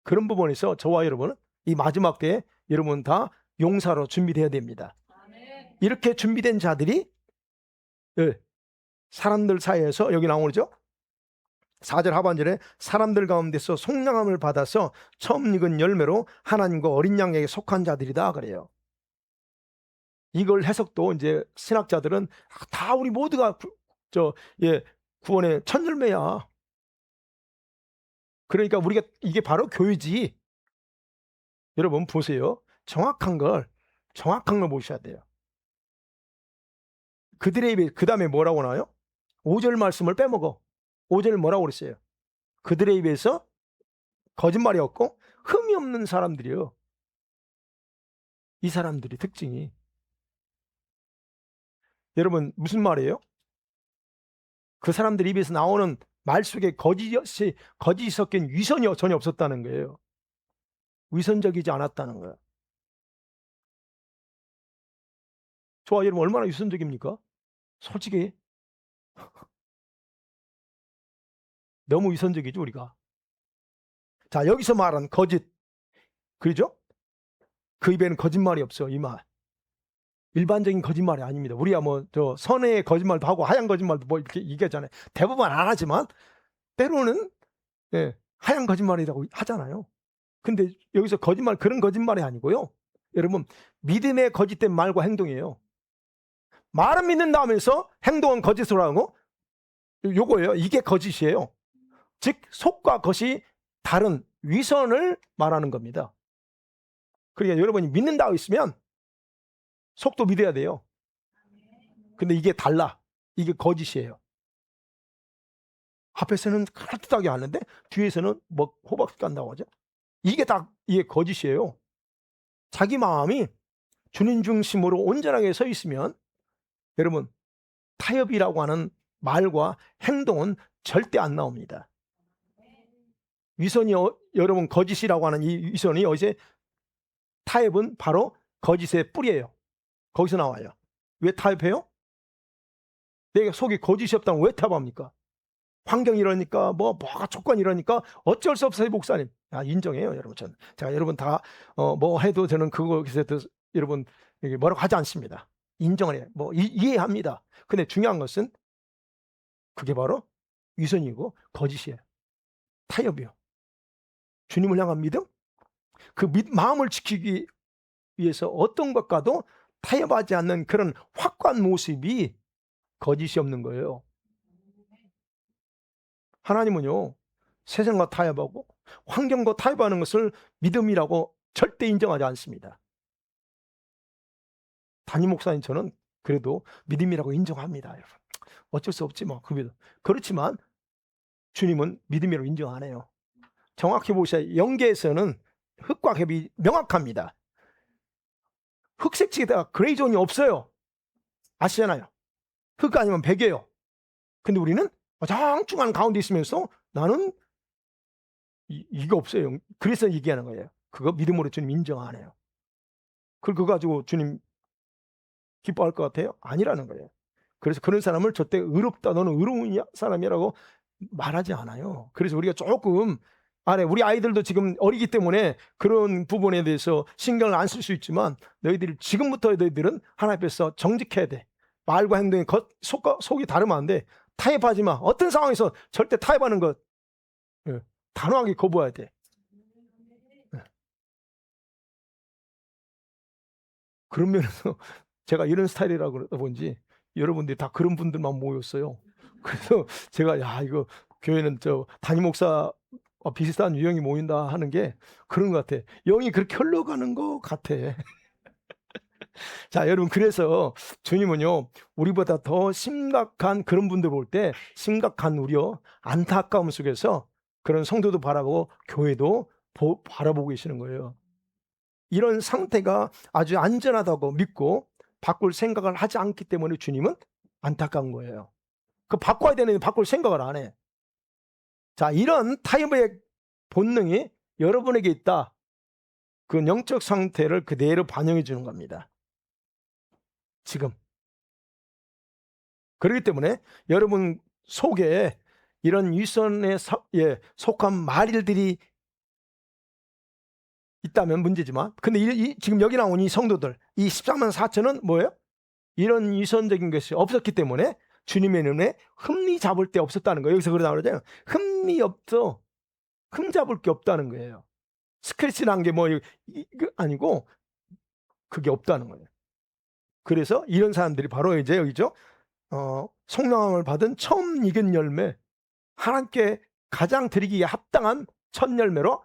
그런 부분에서 저와 여러분은 이 마지막 때에 여러분 다 용사로 준비돼야 됩니다. 이렇게 준비된 자들이 사람들 사이에서 여기 나오죠. 4절 하반절에 사람들 가운데서 속량함을 받아서 처음 익은 열매로 하나님과 어린 양에게 속한 자들이다 그래요. 이걸 해석도 이제 신학자들은 다 우리 모두가 구원의 첫 열매야. 그러니까 우리가 이게 바로 교회지. 여러분 보세요. 정확한 걸 보셔야 돼요. 그들의 입에 그 다음에 뭐라고 나와요? 5절 말씀을 빼먹어. 5절 뭐라고 그랬어요? 그들의 입에서 거짓말이 없고 흠이 없는 사람들이요. 이 사람들이 특징이. 여러분 무슨 말이에요? 그 사람들 입에서 나오는 말 속에 거짓이 섞인 위선이 전혀 없었다는 거예요. 위선적이지 않았다는 거예요. 저와 여러분 얼마나 위선적입니까? 솔직히 너무 위선적이죠 우리가. 자, 여기서 말한 거짓, 그죠? 그 입에는 거짓말이 없어. 이 말 일반적인 거짓말이 아닙니다. 우리가 선의 거짓말도 하고 하얀 거짓말도 이렇게 얘기하잖아요. 대부분 안 하지만 때로는 하얀 거짓말이라고 하잖아요. 근데 여기서 거짓말 그런 거짓말이 아니고요. 여러분 믿음의 거짓된 말과 행동이에요. 말은 믿는다 하면서 행동은 거짓으로 하고 요거예요. 이게 거짓이에요. 즉 속과 겉이 다른 위선을 말하는 겁니다. 그러니까 여러분이 믿는다고 있으면 속도 믿어야 돼요. 근데 이게 달라. 이게 거짓이에요. 앞에서는 그럴듯하게 하는데 뒤에서는 호박 간다고 하죠. 이게 거짓이에요. 자기 마음이 주님 중심으로 온전하게 서 있으면 여러분 타협이라고 하는 말과 행동은 절대 안 나옵니다. 위선이 여러분 거짓이라고 하는 이 위선이 어제 타협은 바로 거짓의 뿌리예요. 거기서 나와요. 왜 타협해요? 내가 속이 거짓이 없다면 왜 타협합니까? 환경이 이러니까 뭐가 조건이 이러니까 어쩔 수 없어요 목사님. 인정해요 여러분. 제가 여러분 다 뭐 해도 저는 그거에서 여러분 뭐라고 하지 않습니다. 인정을 해요. 이해합니다. 근데 중요한 것은 그게 바로 위선이고 거짓이에요. 타협이요. 주님을 향한 믿음? 그 마음을 지키기 위해서 어떤 것과도 타협하지 않는 그런 확고한 모습이 거짓이 없는 거예요. 하나님은요 세상과 타협하고 환경과 타협하는 것을 믿음이라고 절대 인정하지 않습니다. 담임 목사님 저는 그래도 믿음이라고 인정합니다. 여러분. 어쩔 수 없지 뭐. 그렇지만 주님은 믿음이라고 인정 안 해요. 정확히 보셔야 영계에서는 흙과 갭이 명확합니다. 흑색지에다가 그레이존이 없어요. 아시잖아요. 흙 아니면 백이에요. 근데 우리는 장중한 가운데 있으면서 나는 이게 없어요. 그래서 얘기하는 거예요. 그거 믿음으로 주님 인정 안 해요. 그거 가지고 주님 기뻐할 것 같아요? 아니라는 거예요. 그래서 그런 사람을 절대 의롭다 너는 의로운 사람이라고 말하지 않아요. 그래서 우리가 조금 안에 우리 아이들도 지금 어리기 때문에 그런 부분에 대해서 신경을 안 쓸 수 있지만 너희들이 지금부터 너희들은 하나님 앞에서 정직해야 돼. 말과 행동이 속이 다르면 안 돼. 타협하지 마. 어떤 상황에서 절대 타협하는 것 단호하게 거부해야 돼. 그런 면에서 제가 이런 스타일이라고 그러다 보니 여러분들이 다 그런 분들만 모였어요. 그래서 제가 야 이거 교회는 저 담임 목사 비슷한 유형이 모인다 하는 게 그런 것 같아. 영이 그렇게 흘러가는 것 같아. 자, 여러분 그래서 주님은요 우리보다 더 심각한 그런 분들 볼 때 심각한 우려, 안타까움 속에서 그런 성도도 바라보고 교회도 바라보고 계시는 거예요. 이런 상태가 아주 안전하다고 믿고 바꿀 생각을 하지 않기 때문에 주님은 안타까운 거예요. 그 바꿔야 되는데 바꿀 생각을 안 해. 자, 이런 타협의 본능이 여러분에게 있다. 그 영적 상태를 그대로 반영해 주는 겁니다. 지금. 그렇기 때문에 여러분 속에 이런 위선에 속한 말일들이 있다면 문제지만, 근데 지금 여기 나온 이 성도들, 이 14만 4천은 뭐예요? 이런 위선적인 것이 없었기 때문에 주님의 눈에 흠이 잡을 데 없었다는 거예요. 여기서 그러다 그러잖아요. 흠이 없어. 흠 잡을 게 없다는 거예요. 스크래치란 게 뭐 이거 아니고 그게 없다는 거예요. 그래서 이런 사람들이 바로 이제 여기죠. 성령함을 받은 처음 익은 열매, 하나님께 가장 드리기에 합당한 첫 열매로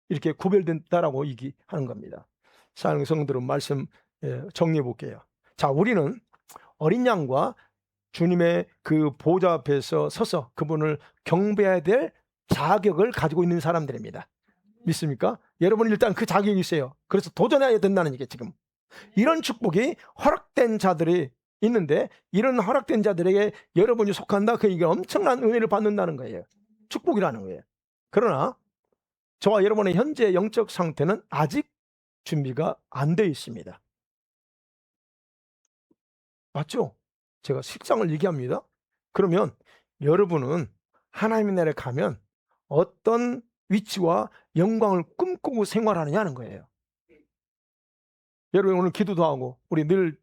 이렇게 구별된다라고 얘기하는 겁니다. 사랑하는 성도들은 말씀 정리해 볼게요. 자, 우리는 어린 양과 주님의 그 보좌 앞에서 서서 그분을 경배해야 될 자격을 가지고 있는 사람들입니다. 믿습니까? 여러분 일단 그 자격이 있어요. 그래서 도전해야 된다는 얘기예요. 지금 이런 축복이 허락된 자들이 있는데 이런 허락된 자들에게 여러분이 속한다. 그 이게 엄청난 은혜를 받는다는 거예요. 축복이라는 거예요. 그러나 저와 여러분의 현재 영적 상태는 아직 준비가 안 되어 있습니다. 맞죠? 제가 실상을 얘기합니다. 그러면 여러분은 하나님의 나라에 가면 어떤 위치와 영광을 꿈꾸고 생활하느냐는 거예요. 여러분 오늘 기도도 하고 우리 늘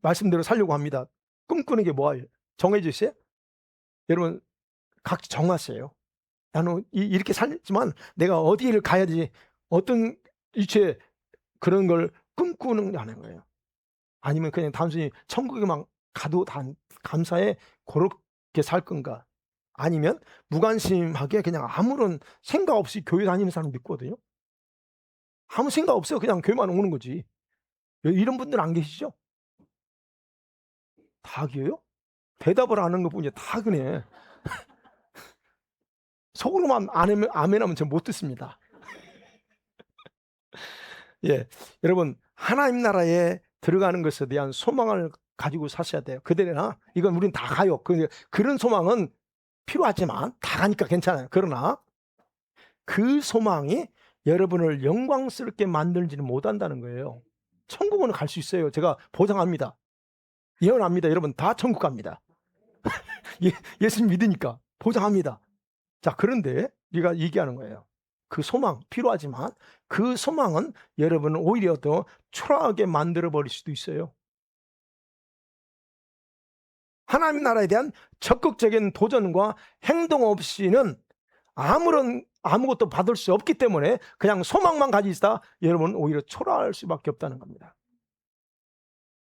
말씀대로 살려고 합니다. 꿈꾸는 게 뭐예요? 정해져 있어요? 여러분 각자 정하세요. 나는 이렇게 살지만 내가 어디를 가야지, 어떤 위치에 그런 걸 꿈꾸는 거예요. 아니면 그냥 단순히 천국에만 가도 감사해 그렇게 살 건가? 아니면 무관심하게 그냥 아무런 생각 없이 교회 다니는 사람 있거든요. 아무 생각 없어요. 그냥 교회만 오는 거지. 이런 분들 안 계시죠? 다 기어요? 대답을 하는 것 보니 다 그네. 속으로만 아멘하면 전 못 듣습니다. 예, 여러분 하나님 나라에 들어가는 것에 대한 소망을 가지고 사셔야 돼요. 그대로나 이건 우린 다 가요. 그런 소망은 필요하지만 다 가니까 괜찮아요. 그러나 그 소망이 여러분을 영광스럽게 만들지는 못한다는 거예요. 천국은 갈 수 있어요. 제가 보장합니다. 예언합니다. 여러분 다 천국 갑니다. 예수님 믿으니까 보장합니다. 자, 그런데 우리가 얘기하는 거예요. 그 소망 필요하지만 그 소망은 여러분을 오히려 더 초라하게 만들어 버릴 수도 있어요. 하나님 나라에 대한 적극적인 도전과 행동 없이는 아무것도 받을 수 없기 때문에 그냥 소망만 가지고 있다 여러분 오히려 초라할 수밖에 없다는 겁니다.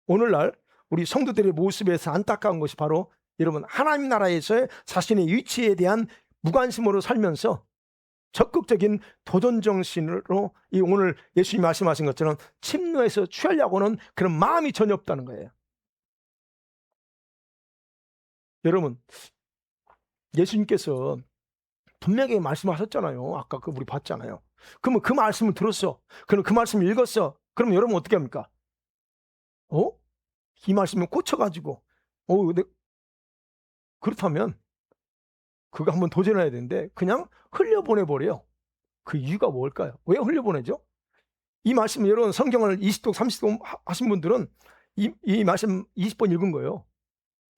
오늘날 우리 성도들의 모습에서 안타까운 것이 바로 여러분 하나님 나라에서의 자신의 위치에 대한 무관심으로 살면서 적극적인 도전 정신으로 오늘 예수님이 말씀하신 것처럼 침노해서 취하려고는 그런 마음이 전혀 없다는 거예요. 여러분 예수님께서 분명히 말씀하셨잖아요. 아까 우리 봤잖아요. 그러면 그 말씀을 들었어. 그럼 그 말씀을 읽었어. 그럼 여러분 어떻게 합니까? 이 말씀을 꽂혀가지고 그렇다면 그거 한번 도전해야 되는데 그냥 흘려보내버려요. 그 이유가 뭘까요? 왜 흘려보내죠? 이 말씀 여러분 성경을 20독 30독 하신 분들은 이 말씀 20번 읽은 거예요.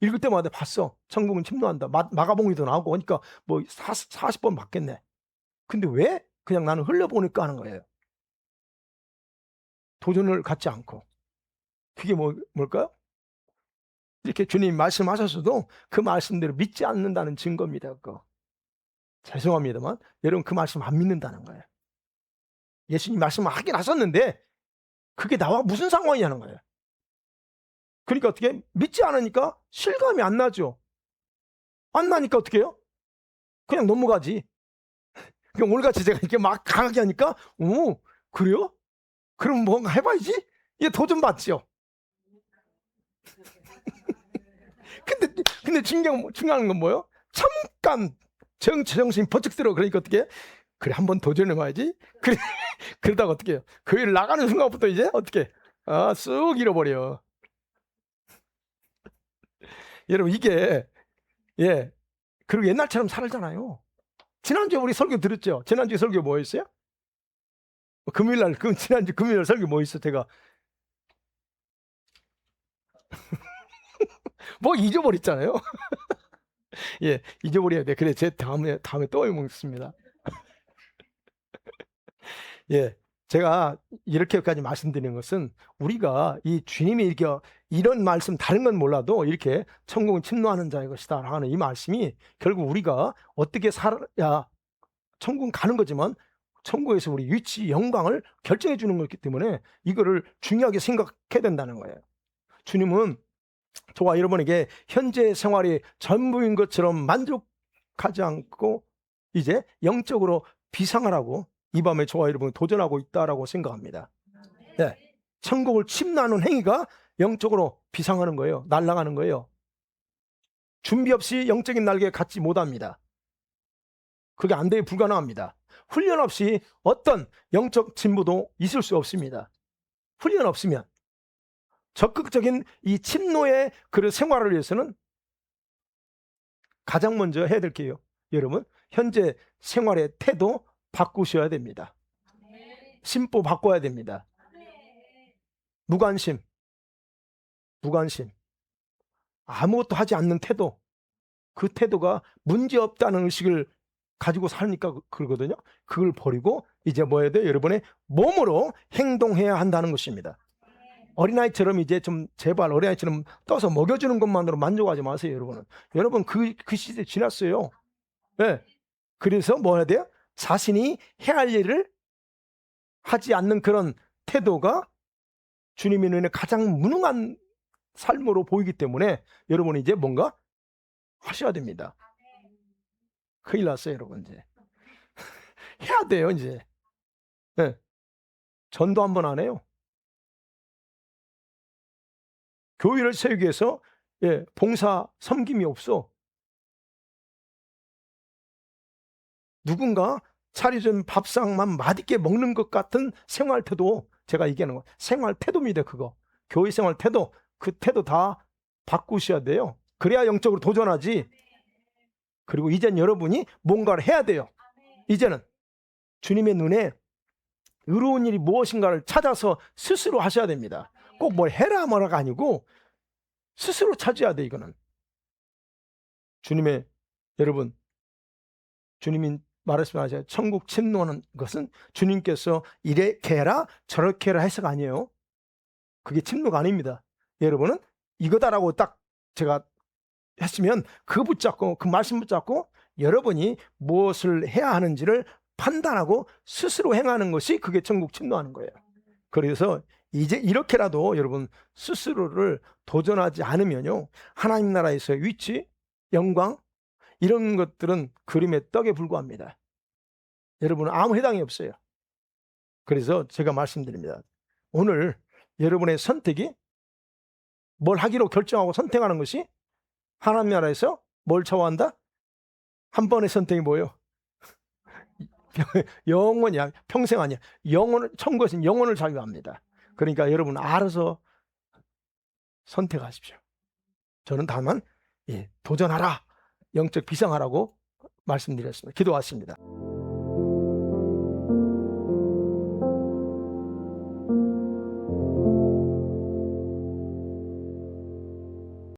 읽을 때마다 봤어. 천국은 침노한다. 마가복음에도 나오고 그러니까 뭐 40번 봤겠네. 근데 왜? 그냥 나는 흘려보니까 하는 거예요. 도전을 갖지 않고. 그게 뭘까요? 이렇게 주님 말씀하셨어도 그 말씀대로 믿지 않는다는 증거입니다. 그거. 죄송합니다만 여러분 그 말씀 안 믿는다는 거예요. 예수님 말씀을 하긴 하셨는데 그게 나와 무슨 상관이냐는 거예요. 그러니까 어떻게 믿지 않으니까 실감이 안 나죠. 안 나니까 어떻게 해요? 그냥 넘어가지. 그냥 오늘같이 제가 이렇게 막 강하게 하니까 오 그래요? 그럼 뭔가 해봐야지. 이게 도전 받죠. 근데 중요한 건 뭐예요? 잠깐 정신이 번쩍 들어. 그러니까 어떻게 그래 한번 도전해봐야지. 그래 그러다가 어떻게 해요? 그 일 나가는 순간부터 이제 어떻게 쑥 잃어버려. 여러분 이게 그리고 옛날처럼 살잖아요. 지난주에 우리 설교 들었죠? 지난주 설교 뭐였어요? 금요일날 지난주 금요일 설교 뭐 있어? 제가 뭐 잊어버렸잖아요. 예, 잊어버려야 돼. 그래, 제 다음에 또 먹습니다. 예, 제가 이렇게까지 말씀드리는 것은 우리가 이 주님이 이렇게 이런 말씀 다른 건 몰라도 이렇게 천국은 침노하는 자의 것이다 하는 이 말씀이 결국 우리가 어떻게 살아야 천국은 가는 거지만 천국에서 우리 위치, 영광을 결정해 주는 거기 때문에 이거를 중요하게 생각해야 된다는 거예요. 주님은 저와 여러분에게 현재 생활이 전부인 것처럼 만족하지 않고 이제 영적으로 비상하라고 이 밤에 저와 여러분이 도전하고 있다라고 생각합니다. 네. 천국을 침노하는 행위가 영적으로 비상하는 거예요. 날아가는 거예요. 준비 없이 영적인 날개에 갖지 못합니다. 그게 안 돼 불가능합니다. 훈련 없이 어떤 영적 진보도 있을 수 없습니다. 훈련 없으면 적극적인 이 침노의 그 생활을 위해서는 가장 먼저 해야 될 게요. 여러분, 현재 생활의 태도 바꾸셔야 됩니다. 심보 바꿔야 됩니다. 무관심. 아무것도 하지 않는 태도. 그 태도가 문제없다는 의식을 가지고 사니까 그러거든요. 그걸 버리고 이제 뭐 해야 돼요? 여러분의 몸으로 행동해야 한다는 것입니다. 어린아이처럼 이제 좀 제발 어린아이처럼 떠서 먹여주는 것만으로 만족하지 마세요, 여러분은. 여러분 그 시대 지났어요. 네. 그래서 뭐 해야 돼요? 자신이 해야 할 일을 하지 않는 그런 태도가 주님의 눈에 가장 무능한 삶으로 보이기 때문에 여러분이 이제 뭔가 하셔야 됩니다. 큰일 났어요, 여러분. 이제 해야 돼요, 이제. 네. 전도 한번 안 해요. 교회를 세우기 위해서 봉사 섬김이 없어. 누군가 차려준 밥상만 맛있게 먹는 것 같은 생활 태도, 제가 얘기하는 거 생활 태도입니다. 그거 교회 생활 태도, 그 태도 다 바꾸셔야 돼요. 그래야 영적으로 도전하지. 그리고 이젠 여러분이 뭔가를 해야 돼요. 이제는 주님의 눈에 의로운 일이 무엇인가를 찾아서 스스로 하셔야 됩니다. 꼭 뭘 해라 뭐라가 아니고 스스로 찾아야 돼. 이거는 여러분 주님이 말씀하세요. 천국 침노하는 것은 주님께서 이렇게 해라 저렇게 해라 해서가 아니에요. 그게 침노가 아닙니다. 여러분은 이거다라고 딱 제가 했으면 그 말씀 붙잡고 여러분이 무엇을 해야 하는지를 판단하고 스스로 행하는 것이 그게 천국 침노하는 거예요. 그래서 이제 이렇게라도 여러분 스스로를 도전하지 않으면요, 하나님 나라에서의 위치, 영광 이런 것들은 그림의 떡에 불과합니다. 여러분은 아무 해당이 없어요. 그래서 제가 말씀드립니다. 오늘 여러분의 선택이 뭘 하기로 결정하고 선택하는 것이 하나님 나라에서 뭘 차원한다? 한 번의 선택이 뭐예요? 영원이야. 평생 아니야. 천국은 영혼을 자유합니다. 그러니까 여러분 알아서 선택하십시오. 저는 다만 도전하라, 영적 비상하라고 말씀드렸습니다. 기도하십니다.